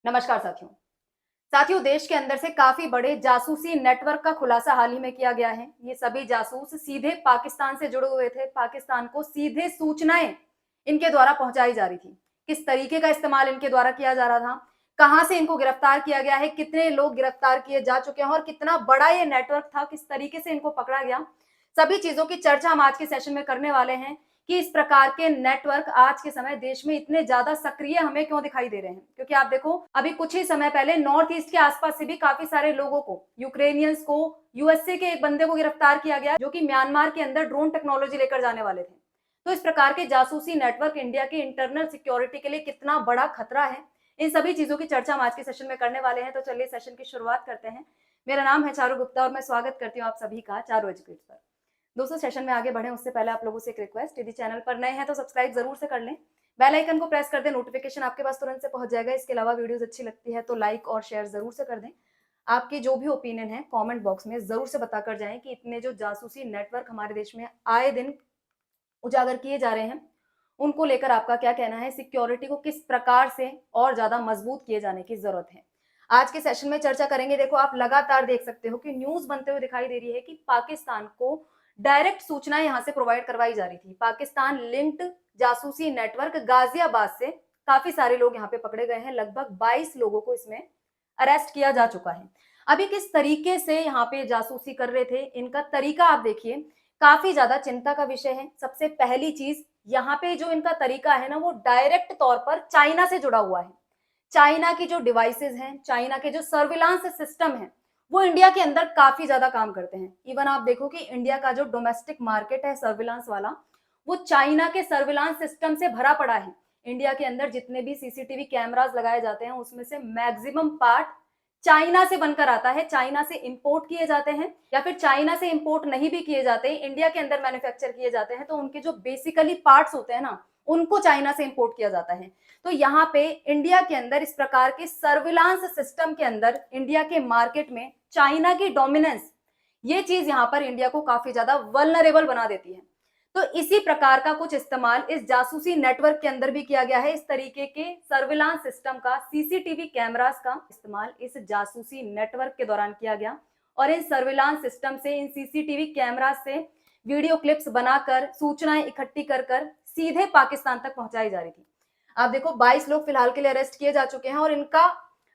नमस्कार साथियों। साथियों, देश के अंदर से काफी बड़े जासूसी नेटवर्क का खुलासा हाल ही में किया गया है। ये सभी जासूस सीधे पाकिस्तान से जुड़े हुए थे। पाकिस्तान को सीधे सूचनाएं इनके द्वारा पहुंचाई जा रही थी। किस तरीके का इस्तेमाल इनके द्वारा किया जा रहा था, कहां से इनको गिरफ्तार किया गया है, कितने लोग गिरफ्तार किए जा चुके हैं और कितना बड़ा ये नेटवर्क था, किस तरीके से इनको पकड़ा गया, सभी चीजों की चर्चा हम आज के सेशन में करने वाले हैं कि इस प्रकार के नेटवर्क आज के समय देश में इतने ज्यादा सक्रिय हमें क्यों दिखाई दे रहे हैं। क्योंकि आप देखो, अभी कुछ ही समय पहले नॉर्थ ईस्ट के आसपास से भी काफी सारे लोगों को, यूक्रेनियंस को, यूएसए के एक बंदे को गिरफ्तार किया गया जो कि म्यांमार के अंदर ड्रोन टेक्नोलॉजी लेकर जाने वाले थे। तो इस प्रकार के जासूसी नेटवर्क इंडिया की इंटरनल सिक्योरिटी के लिए कितना बड़ा खतरा है, इन सभी चीजों की चर्चा हम आज के सेशन में करने वाले हैं। तो चलिए सेशन की शुरुआत करते हैं। मेरा नाम है चारू गुप्ता और मैं स्वागत करती हूँ आप सभी का चारू एजुकेट पर। दोस्तों, सेशन में आगे बढ़े उससे पहले आप लोगों से एक रिक्वेस्ट, यदि चैनल पर नए हैं तो सब्सक्राइब जरूर से कर लें, बेल आइकन को प्रेस कर दें, नोटिफिकेशन आपके पास तुरंत से पहुंच जाएगा। इसके अलावा वीडियोस अच्छी लगती है तो लाइक और शेयर जरूर से कर दें। आपके जो भी ओपिनियन है कमेंट बॉक्स में जरूर से बताकर जाएं कि इतने जो जासूसी नेटवर्क हमारे देश में आए दिन उजागर किए जा रहे हैं, उनको लेकर आपका क्या कहना है, सिक्योरिटी को किस प्रकार से और ज्यादा मजबूत किए जाने की जरूरत है, आज के सेशन में चर्चा करेंगे। देखो, आप लगातार देख सकते हो कि न्यूज बनते हुए दिखाई दे रही है कि पाकिस्तान को डायरेक्ट सूचनाएं यहां से प्रोवाइड करवाई जा रही थी। पाकिस्तान लिंक्ड जासूसी नेटवर्क गाजियाबाद से काफी सारे लोग यहाँ पे पकड़े गए हैं। लगभग 22 लोगों को इसमें अरेस्ट किया जा चुका है। अभी किस तरीके से यहाँ पे जासूसी कर रहे थे, इनका तरीका आप देखिए, काफी ज्यादा चिंता का विषय है। सबसे पहली चीज, यहाँ पे जो इनका तरीका है ना, वो डायरेक्ट तौर पर चाइना से जुड़ा हुआ है। चाइना की जो डिवाइसेस हैं, चाइना के जो सर्विलांस सिस्टम है, वो इंडिया के अंदर काफी ज्यादा काम करते हैं। इवन आप देखो कि इंडिया का जो डोमेस्टिक मार्केट है सर्विलांस वाला, वो चाइना के सर्विलांस सिस्टम से भरा पड़ा है। इंडिया के अंदर जितने भी सीसीटीवी कैमरास लगाए जाते हैं उसमें से मैक्सिमम पार्ट चाइना से बनकर आता है, चाइना से इंपोर्ट किए जाते हैं, या फिर चाइना से इंपोर्ट नहीं भी किए जाते, इंडिया के अंदर मैन्युफैक्चर किए जाते हैं। तो उनके जो बेसिकली पार्ट्स होते हैं ना, उनको चाइना से इंपोर्ट किया जाता है। तो यहाँ पे इंडिया के अंदर इस प्रकार के सर्विलांस सिस्टम के अंदर इंडिया के मार्केट में चाइना की डोमिनेंस, ये चीज यहाँ पर इंडिया को काफी ज्यादा वल्नरेबल बना देती है। तो इसी प्रकार का कुछ इस्तेमाल इस जासूसी नेटवर्क के अंदर भी किया गया है। इस तरीके के सर्विलांस सिस्टम का, सीसीटीवी कैमरास का इस्तेमाल इस जासूसी नेटवर्क के दौरान किया गया और इन सर्विलांस सिस्टम से, इन सीसीटीवी कैमरास से वीडियो क्लिप्स बनाकर, सूचनाएं इकट्ठी कर सीधे पाकिस्तान तक पहुंचाई जा रही थी। आप देखो, 22 लोग फिलहाल के लिए अरेस्ट किए जा चुके हैं और इनका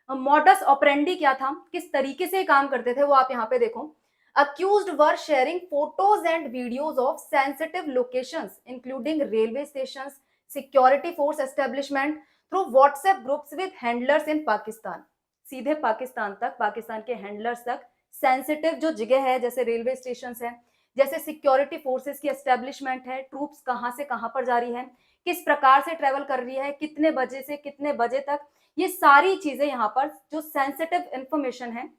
मॉडस ऑपरेंडी क्या था, किस तरीके से काम करते थे, वो आप यहाँ पे देखो। Accused were sharing photos and videos of sensitive locations, including railway stations, security force establishment, through WhatsApp groups with handlers in Pakistan. सीधे पाकिस्तान तक, पाकिस्तान के हैंडलर्स तक सेंसिटिव जो जगह है, जैसे रेलवे स्टेशन है, जैसे सिक्योरिटी फोर्सेस की एस्टेब्लिशमेंट है, ट्रूप्स कहां से कहां पर जा रही है, किस प्रकार से ट्रेवल कर रही है, कितने बजे से कितने बजे तक, ये सारी चीजें यहाँ पर जो सेंसिटिव इंफॉर्मेशन है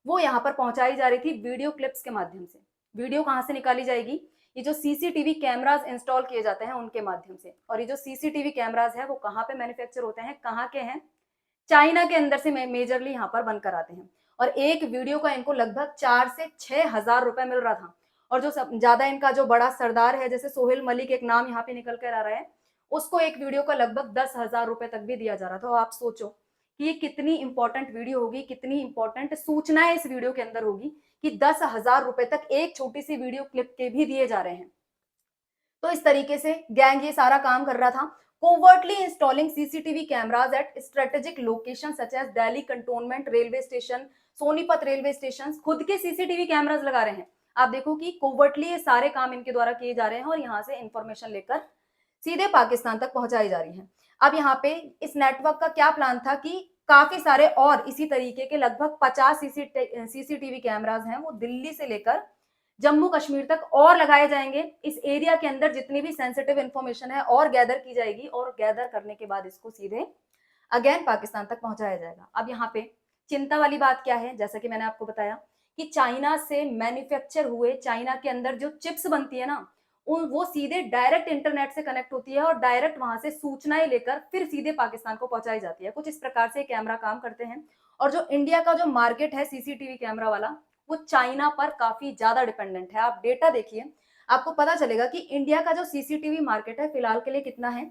वो यहाँ पर पहुंचाई जा रही थी वीडियो क्लिप्स के माध्यम से। वीडियो कहां से निकाली जाएगी, ये जो सीसीटीवी कैमरास इंस्टॉल किए जाते हैं उनके माध्यम से। और ये जो सीसीटीवी कैमरास है वो कहां पे मैन्युफैक्चर होते हैं, कहां के हैं, चाइना के अंदर से मेजरली यहाँ पर बनकर आते हैं। और एक वीडियो का इनको लगभग 4 से 6 हजार रुपए मिल रहा था। और जो ज्यादा इनका जो बड़ा सरदार है, जैसे सोहेल मलिक एक नाम यहाँ पे निकल कर आ रहा है, उसको एक वीडियो का लगभग 10,000 रुपए तक भी दिया जा रहा था। तो आप सोचो कि ये कितनी इंपॉर्टेंट वीडियो होगी, कितनी इंपॉर्टेंट सूचनाएं इस वीडियो के अंदर होगी कि 10,000 रुपए तक एक छोटी सी वीडियो क्लिप के भी दिए जा रहे हैं। तो इस तरीके से गैंग ये सारा काम कर रहा था, covertly installing CCTV cameras at strategic location such as Delhi cantonment railway station, Sonipat railway station. खुद के सीसीटीवी कैमरास लगा रहे हैं। आप देखो कि कोवर्टली ये सारे काम इनके द्वारा किए जा रहे हैं और यहाँ से इंफॉर्मेशन लेकर सीधे पाकिस्तान तक पहुंचाई जा रही है। अब यहाँ पे इस नेटवर्क का क्या प्लान था कि काफी सारे और इसी तरीके के लगभग 50 सीसीटीवी कैमरास हैं, वो दिल्ली से लेकर जम्मू कश्मीर तक और लगाए जाएंगे। इस एरिया के अंदर जितनी भी सेंसिटिव इंफॉर्मेशन है और गैदर की जाएगी और गैदर करने के बाद इसको सीधे अगेन पाकिस्तान तक पहुंचाया जाएगा। अब यहाँ पे चिंता वाली बात क्या है, जैसा कि मैंने आपको बताया कि चाइना से मैन्युफैक्चर हुए, चाइना के अंदर जो चिप्स बनती है ना, वो सीधे डायरेक्ट इंटरनेट से कनेक्ट होती है और डायरेक्ट वहां से सूचनाएं लेकर फिर सीधे पाकिस्तान को पहुंचाई जाती है। कुछ इस प्रकार से कैमरा काम करते हैं। और जो इंडिया का जो मार्केट है सीसीटीवी कैमरा वाला, वो चाइना पर काफी ज्यादा डिपेंडेंट है। आप डेटा देखिए, आपको पता चलेगा कि इंडिया का जो सीसीटीवी मार्केट है फिलहाल के लिए कितना है,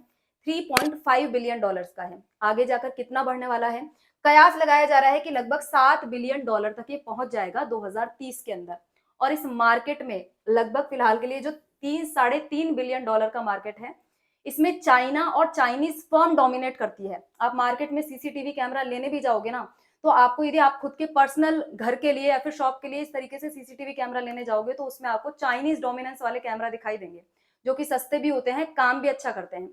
$3.5 बिलियन का है। आगे जाकर कितना बढ़ने वाला है, कयास लगाया जा रहा है कि लगभग $7 बिलियन तक ये पहुंच जाएगा 2030 के अंदर। और इस मार्केट में लगभग फिलहाल के लिए जो 3-3.5 बिलियन का मार्केट है, इसमें चाइना और चाइनीज फर्म डोमिनेट करती है। आप मार्केट में सीसीटीवी कैमरा लेने भी जाओगे ना, तो आपको यदि आप खुद के पर्सनल घर के लिए या फिर शॉप के लिए इस तरीके से सीसीटीवी कैमरा लेने जाओगे, तो उसमें आपको चाइनीज डोमिनेंस वाले कैमरा दिखाई देंगे, जो कि सस्ते भी होते हैं, काम भी अच्छा करते हैं।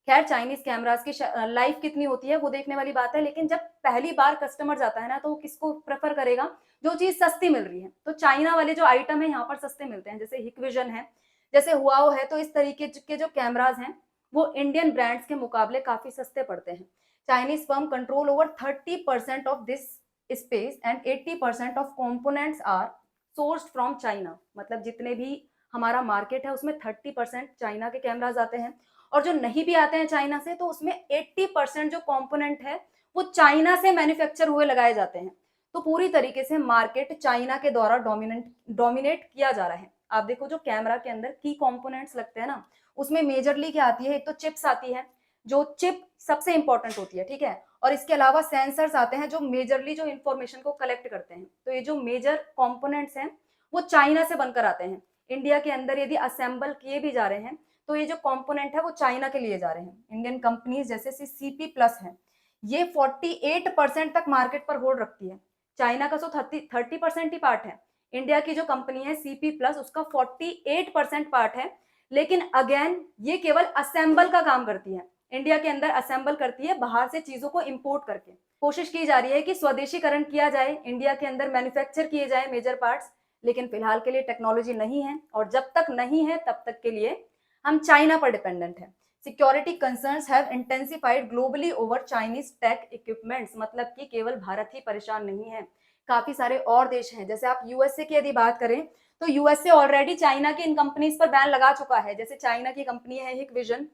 खैर, चाइनीज कैमराज की लाइफ कितनी होती है वो देखने वाली बात है, लेकिन जब पहली बार कस्टमर जाता है ना, तो किसको प्रेफर करेगा? जो चीज सस्ती मिल रही है। तो चाइना वाले जो आइटम है यहाँ पर सस्ते मिलते हैं, जैसे हिकविजन है, जैसे हुआओ है। तो इस तरीके के जो कैमराज हैं वो इंडियन ब्रांड्स के मुकाबले काफी सस्ते पड़ते हैं। Chinese firm control over 30% of this space and 80% of components are sourced from China. मतलब जितने भी हमारा मार्केट है उसमें 30% चाइना के कैमराज आते हैं, और जो नहीं भी आते हैं चाइना से, तो उसमें 80% जो कंपोनेंट है वो चाइना से मैन्युफैक्चर हुए लगाए जाते हैं। तो पूरी तरीके से मार्केट चाइना के द्वारा डोमिनेट किया जा रहा है। आप देखो, जो कैमरा के अंदर की कंपोनेंट्स लगते हैं ना, उसमें मेजरली क्या आती है? एक तो चिप्स आती है, जो चिप सबसे इंपॉर्टेंट होती है, ठीक है। और इसके अलावा सेंसर्स आते हैं, जो मेजरली जो इंफॉर्मेशन को कलेक्ट करते हैं। तो ये जो मेजर कंपोनेंट्स हैं वो चाइना से बनकर आते हैं। इंडिया के अंदर यदि असेंबल किए भी जा रहे हैं, तो ये जो कंपोनेंट है वो चाइना के लिए जा रहे हैं। इंडियन कंपनीज जैसे सीपी प्लस है, ये 48% तक मार्केट पर होल्ड रखती है। चाइना का तो 30% ही पार्ट है। इंडिया की जो कंपनी है सीपी प्लस, उसका 48% पार्ट है। लेकिन अगेन ये केवल असेंबल का काम करती है, इंडिया के अंदर असेंबल करती है, बाहर से चीजों को इंपोर्ट करके। कोशिश की जा रही है कि स्वदेशीकरण किया जाए, इंडिया के अंदर मैन्युफैक्चर किए जाए मेजर पार्ट्स, लेकिन फिलहाल के लिए टेक्नोलॉजी नहीं है, और जब तक नहीं है तब तक के लिए हम चाइना पर डिपेंडेंट है। Security concerns have intensified globally over Chinese tech equipments. मतलब कि केवल भारत ही परेशान नहीं है, काफी सारे और देश हैं। जैसे आप यूएसए की यदि बात करें, तो यूएसए ऑलरेडी चाइना की इन कंपनीज पर बैन लगा चुका है। जैसे चाइना की कंपनी है हिकविजन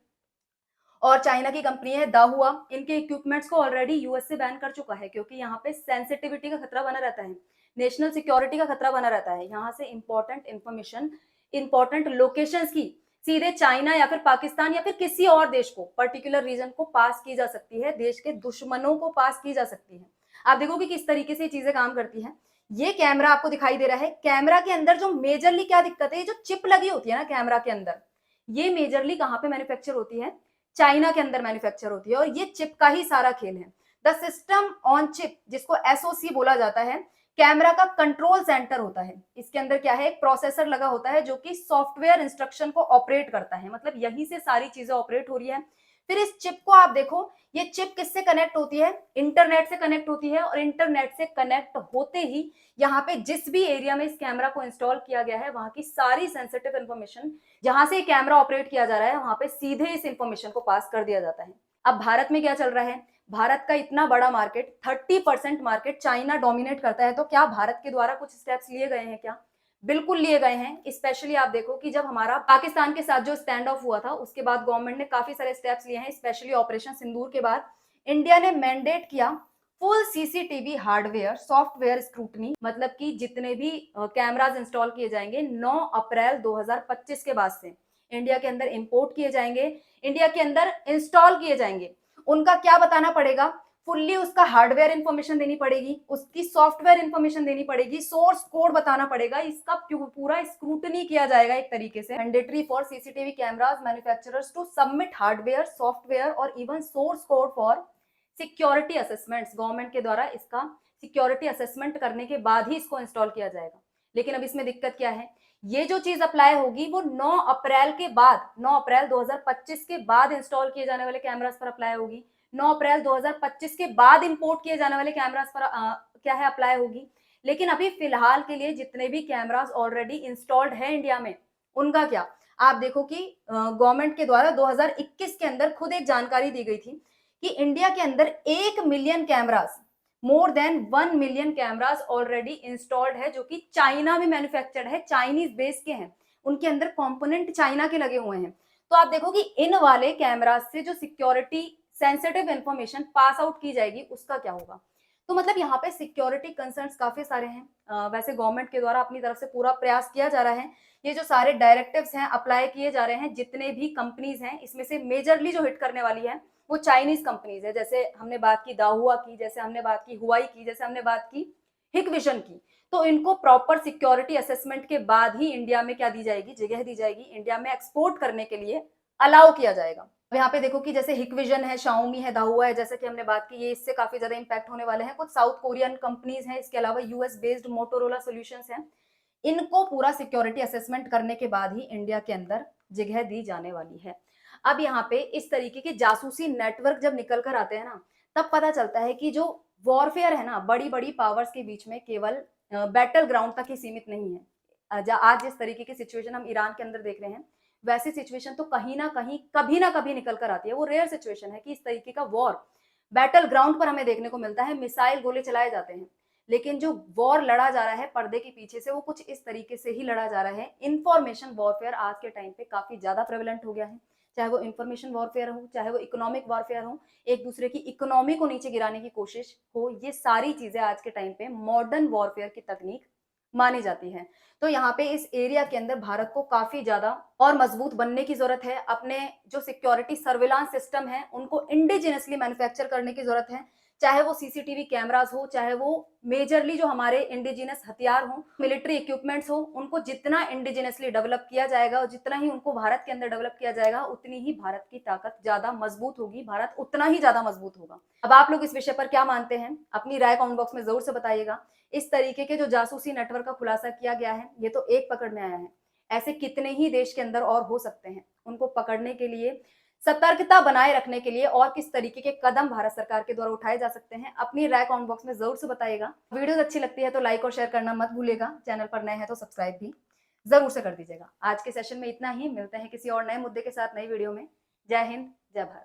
और चाइना की कंपनी है दाहुआ, इनके इक्विपमेंट्स को ऑलरेडी यूएसए बैन कर चुका है, क्योंकि यहाँ पे सेंसिटिविटी का खतरा बना रहता है, नेशनल सिक्योरिटी का खतरा बना रहता है। यहाँ से इंपॉर्टेंट इंफॉर्मेशन, इंपॉर्टेंट लोकेशंस की सीधे चाइना या फिर पाकिस्तान या फिर किसी और देश को, पर्टिकुलर रीजन को पास की जा सकती है, देश के दुश्मनों को पास की जा सकती है। आप देखोगे किस तरीके से चीजें काम करती है। ये कैमरा आपको दिखाई दे रहा है, कैमरा के अंदर जो मेजरली क्या दिक्कत है, जो चिप लगी होती है ना कैमरा के अंदर, ये मेजरली कहाँ पे मैन्युफैक्चर होती है? चाइना के अंदर मैन्युफैक्चर होती है, और ये चिप का ही सारा खेल है। द सिस्टम ऑन चिप, जिसको एसओसी बोला जाता है, कैमरा का कंट्रोल सेंटर होता है। इसके अंदर क्या है? एक प्रोसेसर लगा होता है जो कि सॉफ्टवेयर इंस्ट्रक्शन को ऑपरेट करता है। मतलब यहीं से सारी चीजें ऑपरेट हो रही है। फिर इस चिप को आप देखो, ये चिप किससे कनेक्ट होती है? इंटरनेट से कनेक्ट होती है, और इंटरनेट से कनेक्ट होते ही यहाँ पे जिस भी एरिया में इस कैमरा को इंस्टॉल किया गया है, वहां की सारी सेंसिटिव इंफॉर्मेशन, जहां से कैमरा ऑपरेट किया जा रहा है, वहां पे सीधे इस इंफॉर्मेशन को पास कर दिया जाता है। अब भारत में क्या चल रहा है? भारत का इतना बड़ा मार्केट, 30% मार्केट चाइना डोमिनेट करता है। तो क्या भारत के द्वारा कुछ स्टेप्स लिए गए हैं क्या? बिल्कुल लिए गए हैं। स्पेशली आप देखो कि जब हमारा पाकिस्तान के साथ जो स्टैंड ऑफ हुआ था, उसके बाद गवर्नमेंट ने काफी सारे स्टेप्स लिए हैं। स्पेशली ऑपरेशन सिंदूर के बाद इंडिया ने मैंडेट किया full CCTV hardware software scrutiny. मतलब कि जितने भी कैमराज इंस्टॉल किए जाएंगे 9 अप्रैल 2025 के बाद से इंडिया के अंदर इंपोर्ट किए जाएंगे, इंडिया के अंदर इंस्टॉल किए जाएंगे, उनका क्या बताना पड़ेगा? फुल्ली उसका हार्डवेयर इंफॉर्मेशन देनी पड़ेगी, उसकी सॉफ्टवेयर इंफॉर्मेशन देनी पड़ेगी, सोर्स कोड बताना पड़ेगा, इसका पूरा स्क्रूटनी किया जाएगा एक तरीके से। Mandatory for CCTV cameras manufacturers to submit hardware software और even source code for security assessments. Government के द्वारा इसका सिक्योरिटी असेसमेंट करने के बाद ही इसको इंस्टॉल किया जाएगा। लेकिन अब इसमें दिक्कत क्या है? ये जो चीज अप्लाई होगी वो 9 अप्रैल के बाद, 9 अप्रैल 2025 के बाद इंस्टॉल किए जाने वाले कैमरास पर अप्लाई होगी। 9 अप्रैल 2025 के बाद इंपोर्ट किए जाने वाले कैमरास पर क्या है? अप्लाई होगी। लेकिन अभी फिलहाल के लिए जितने भी कैमरास ऑलरेडी इंस्टॉल्ड है इंडिया में, उनका क्या? आप देखो कि गवर्नमेंट के द्वारा 2021 के अंदर खुद एक जानकारी दी गई थी कि इंडिया के अंदर 1 million cameras, more than 1 million cameras already installed है, जो कि चाइना में मैन्युफैक्चर्ड है, चाइनीज बेस के हैं, उनके अंदर कंपोनेंट चाइना के लगे हुए हैं। तो आप देखो कि इन वाले कैमरास से जो security sensitive information pass out की जाएगी, उसका क्या होगा? तो मतलब यहाँ पे सिक्योरिटी कंसर्न्स काफी सारे हैं। वैसे गवर्नमेंट के द्वारा अपनी तरफ से पूरा प्रयास किया जा रहा है। ये जो सारे डायरेक्टिव्स हैं अप्लाई किए जा रहे हैं, जितने भी कंपनीज हैं, इसमें से मेजरली जो हिट करने वाली है वो चाइनीज कंपनीज है। जैसे हमने बात की दाहुआ की, जैसे हमने बात की हुआई की, जैसे हमने बात की हिकविजन की। तो इनको प्रॉपर सिक्योरिटी असेसमेंट के बाद ही इंडिया में क्या दी जाएगी, जगह दी जाएगी, इंडिया में एक्सपोर्ट करने के लिए अलाउ किया जाएगा। यहाँ पे देखो कि जैसे हिकविजन है, शाओमी है, दाहुआ है, जैसे कि हमने बात की, ये इससे काफी ज्यादा इंपैक्ट होने वाले हैं। कुछ साउथ कोरियन कंपनीज हैं, इसके अलावा यूएस बेस्ड मोटोरोला सॉल्यूशंस हैं। इनको पूरा सिक्योरिटी असेसमेंट करने के बाद ही इंडिया के अंदर जगह दी जाने वाली है। अब यहाँ पे इस तरीके के जासूसी नेटवर्क जब निकल कर आते हैं ना, तब पता चलता है कि जो वॉरफेयर है ना बड़ी बड़ी पावर्स के बीच में, केवल बैटल ग्राउंड तक ही सीमित नहीं है। आज जिस तरीके की सिचुएशन हम ईरान के अंदर देख रहे हैं, वैसी सिचुएशन तो कहीं ना कभी निकल कर आती है। वो रेयर सिचुएशन है कि इस तरीके का वॉर बैटल ग्राउंड पर हमें देखने को मिलता है, मिसाइल गोले चलाए जाते हैं। लेकिन जो वॉर लड़ा जा रहा है पर्दे के पीछे से, वो कुछ इस तरीके से ही लड़ा जा रहा है। इंफॉर्मेशन वॉरफेयर आज के टाइम पे काफी ज्यादा प्रेवलेंट हो गया है। चाहे वो इंफॉर्मेशन वॉरफेयर हो, चाहे वो इकोनॉमिक वॉरफेयर हो, एक दूसरे की इकोनॉमी को नीचे गिराने की कोशिश हो, ये सारी चीजें आज के टाइम पे मॉडर्न वॉरफेयर की तकनीक मानी जाती है। तो यहाँ पे इस एरिया के अंदर भारत को काफी ज्यादा और मजबूत बनने की जरूरत है। अपने जो सिक्योरिटी सर्विलांस सिस्टम है उनको इंडिजिनसली मैन्युफैक्चर करने की जरूरत है। चाहे वो सीसीटीवी कैमरास हो, चाहे वो मेजरली जो हमारे इंडिजिनस हथियार हो, मिलिट्री इक्विपमेंट्स हो, उनको जितना इंडिजिनसली डेवलप किया जाएगा और जितना ही उनको भारत के अंदर डेवलप किया जाएगा, उतनी ही भारत की ताकत ज्यादा मजबूत होगी, भारत उतना ही ज्यादा मजबूत होगा। अब आप लोग इस विषय पर क्या मानते हैं, अपनी राय कमेंट बॉक्स में जरूर से बताइएगा। इस तरीके के जो जासूसी नेटवर्क का खुलासा किया गया है, ये तो एक पकड़ में आया है, ऐसे कितने ही देश के अंदर और हो सकते हैं। उनको पकड़ने के लिए, सतर्कता बनाए रखने के लिए और किस तरीके के कदम भारत सरकार के द्वारा उठाए जा सकते हैं, अपनी राय कमेंट बॉक्स में जरूर से बताइएगा। वीडियो अच्छी लगती है तो लाइक और शेयर करना मत भूलिएगा। चैनल पर नए हैं तो सब्सक्राइब भी जरूर से कर दीजिएगा। आज के सेशन में इतना ही, मिलते हैं किसी और नए मुद्दे के साथ नई वीडियो में। जय हिंद, जय भारत।